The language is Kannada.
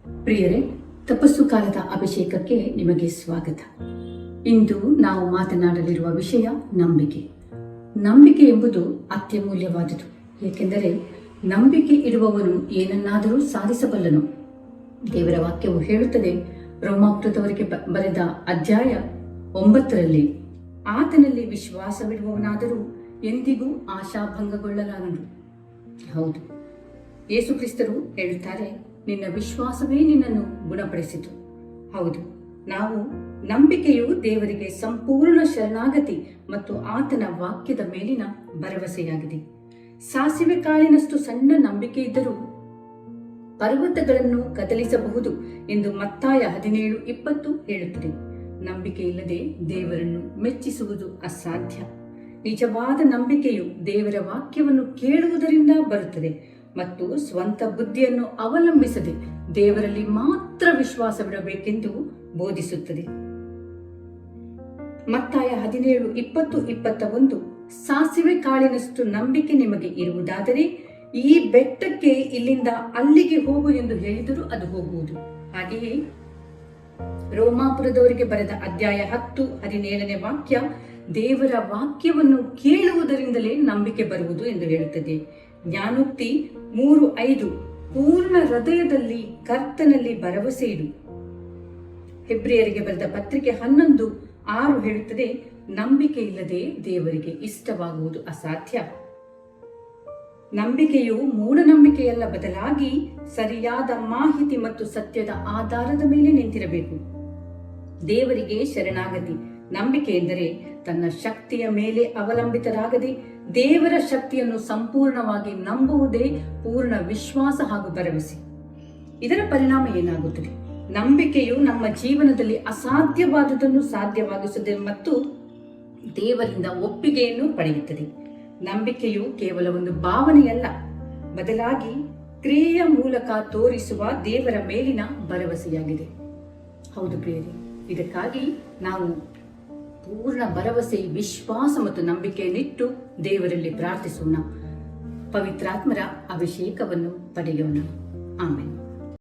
ಪ್ರಿಯರೇ, ತಪಸ್ಸು ಕಾಲದ ಅಭಿಷೇಕಕ್ಕೆ ನಿಮಗೆ ಸ್ವಾಗತ. ಇಂದು ನಾವು ಮಾತನಾಡಲಿರುವ ವಿಷಯ ನಂಬಿಕೆ. ನಂಬಿಕೆ ಎಂಬುದು ಅತ್ಯಮೂಲ್ಯವಾದುದು, ಏಕೆಂದರೆ ನಂಬಿಕೆ ಇಡುವವನು ಏನನ್ನಾದರೂ ಸಾಧಿಸಬಲ್ಲನು. ದೇವರ ವಾಕ್ಯವು ಹೇಳುತ್ತದೆ, ರೋಮಾಪುರದವರಿಗೆ ಬರೆದ ಅಧ್ಯಾಯ 9 ಆತನಲ್ಲಿ ವಿಶ್ವಾಸವಿಡುವವನಾದರೂ ಎಂದಿಗೂ ಆಶಾಭಂಗಗೊಳ್ಳಲಾರನು. ಹೌದು, ಯೇಸು ಕ್ರಿಸ್ತರು ಹೇಳುತ್ತಾರೆ, ನಿನ್ನ ವಿಶ್ವಾಸವೇ ನಿನ್ನನ್ನು ಗುಣಪಡಿಸಿತು. ಹೌದು, ನಾವು ನಂಬಿಕೆಯು ದೇವರಿಗೆ ಸಂಪೂರ್ಣ ಶರಣಾಗತಿ ಮತ್ತು ಆತನ ವಾಕ್ಯದ ಮೇಲಿನ ಭರವಸೆಯಾಗಿದೆ. ಸಾಸಿವೆ ಕಾಳಿನಷ್ಟು ಸಣ್ಣ ನಂಬಿಕೆ ಇದ್ದರೂ ಪರ್ವತಗಳನ್ನು ಕದಲಿಸಬಹುದು ಎಂದು ಮತ್ತಾಯ 17:20 ಹೇಳುತ್ತದೆ. ನಂಬಿಕೆ ಇಲ್ಲದೆ ದೇವರನ್ನು ಮೆಚ್ಚಿಸುವುದು ಅಸಾಧ್ಯ. ನಿಜವಾದ ನಂಬಿಕೆಯು ದೇವರ ವಾಕ್ಯವನ್ನು ಕೇಳುವುದರಿಂದ ಬರುತ್ತದೆ ಮತ್ತು ಸ್ವಂತ ಬುದ್ಧಿಯನ್ನು ಅವಲಂಬಿಸದೆ ದೇವರಲ್ಲಿ ಮಾತ್ರ ವಿಶ್ವಾಸವಿಡಬೇಕೆಂದು ಬೋಧಿಸುತ್ತದೆ. ಮತ್ತಾಯ 17:20-21 ಸಾಸಿವೆ ಕಾಳಿನಷ್ಟು ನಂಬಿಕೆ ನಿಮಗೆ ಇರುವುದಾದರೆ ಈ ಬೆಟ್ಟಕ್ಕೆ ಇಲ್ಲಿಂದ ಅಲ್ಲಿಗೆ ಹೋಗು ಎಂದು ಹೇಳಿದರೂ ಅದು ಹೋಗುವುದು. ಹಾಗೆಯೇ ರೋಮಾಪುರದವರಿಗೆ ಬರೆದ ಅಧ್ಯಾಯ 10:17 ವಾಕ್ಯ ದೇವರ ವಾಕ್ಯವನ್ನು ಕೇಳುವುದರಿಂದಲೇ ನಂಬಿಕೆ ಬರುವುದು ಎಂದು ಹೇಳುತ್ತದೆ. ಜ್ಞಾನೋಕ್ತಿ 3:5 ಪೂರ್ಣ ಹೃದಯದಲ್ಲಿ ಕರ್ತನಲ್ಲಿ ಭರವಸೆ ಇಡು. ಹೆಬ್ರಿಯರಿಗೆ ಬರೆದ ಪತ್ರಿಕೆ 11:6 ಹೇಳುತ್ತದೆ, ನಂಬಿಕೆ ಇಲ್ಲದೆ ದೇವರಿಗೆ ಇಷ್ಟವಾಗುವುದು ಅಸಾಧ್ಯ. ನಂಬಿಕೆಯು ಮೂಢನಂಬಿಕೆಯಲ್ಲ, ಬದಲಾಗಿ ಸರಿಯಾದ ಮಾಹಿತಿ ಮತ್ತು ಸತ್ಯದ ಆಧಾರದ ಮೇಲೆ ನಿಂತಿರಬೇಕು. ದೇವರಿಗೆ ಶರಣಾಗತಿ. ನಂಬಿಕೆ ಎಂದರೆ ತನ್ನ ಶಕ್ತಿಯ ಮೇಲೆ ಅವಲಂಬಿತರಾಗದೆ ದೇವರ ಶಕ್ತಿಯನ್ನು ಸಂಪೂರ್ಣವಾಗಿ ನಂಬುವುದೇ ಪೂರ್ಣ ವಿಶ್ವಾಸ ಹಾಗೂ ಭರವಸೆ. ಇದರ ಪರಿಣಾಮ ಏನಾಗುತ್ತದೆ? ನಂಬಿಕೆಯು ನಮ್ಮ ಜೀವನದಲ್ಲಿ ಅಸಾಧ್ಯವಾದುದನ್ನು ಸಾಧ್ಯವಾಗಿಸುತ್ತದೆ ಮತ್ತು ದೇವರಿಂದ ಒಪ್ಪಿಗೆಯನ್ನು ಪಡೆಯುತ್ತದೆ. ನಂಬಿಕೆಯು ಕೇವಲ ಒಂದು ಭಾವನೆಯಲ್ಲ, ಬದಲಾಗಿ ಕ್ರಿಯೆಯ ಮೂಲಕ ತೋರಿಸುವ ದೇವರ ಮೇಲಿನ ಭರವಸೆಯಾಗಿದೆ. ಹೌದು ಪ್ರಿಯರೇ, ಇದಕ್ಕಾಗಿ ನಾವು ಪೂರ್ಣ ಭರವಸೆ, ವಿಶ್ವಾಸ ಮತ್ತು ನಂಬಿಕೆಯನ್ನಿಟ್ಟು ದೇವರಲ್ಲಿ ಪ್ರಾರ್ಥಿಸೋಣ. ಪವಿತ್ರಾತ್ಮರ ಅಭಿಷೇಕವನ್ನು ಪಡೆಯೋಣ. ಆಮೆನ್.